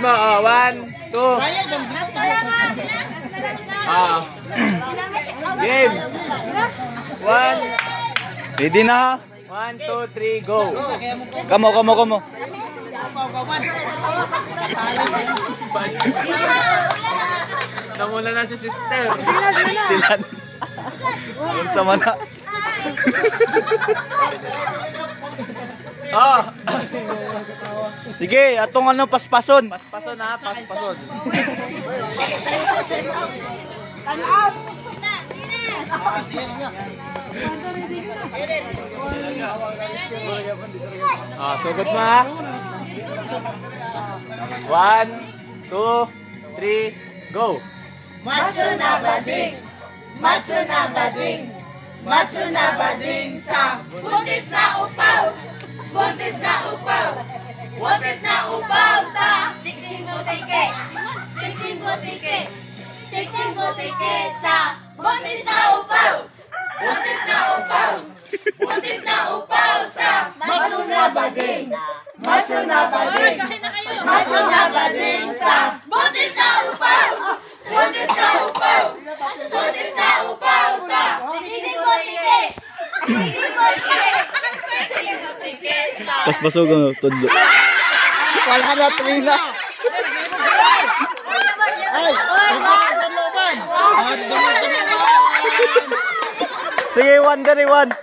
mo. Oh, 1, 2. Ah. Game. 1. Ready na? 1, 2, 3, go. Kamo. Namula na si sister. Stilan. Unsa man na? Oh. Sige, atong ano paspason. Paspason ha, paspason. Ah, sugod mo ha. 1, 2, 3, go. Macho na bading, macho na bading, macho na bading sa buntis na upaw, buntis na upaw, buntis na upaw sa siksing butike, siksing butike, siksing butike sa buntis na upaw, buntis na upaw, buntis na upaw sa macho na bading, macho na bading, macho na bading sa buntis na upaw. Buntis na upaw! Buntis na upaw sa siksing butike! Siksing butike! Siksing butike sa... Paspason tudlo. Wala na trila. Sige, 1 dari 1.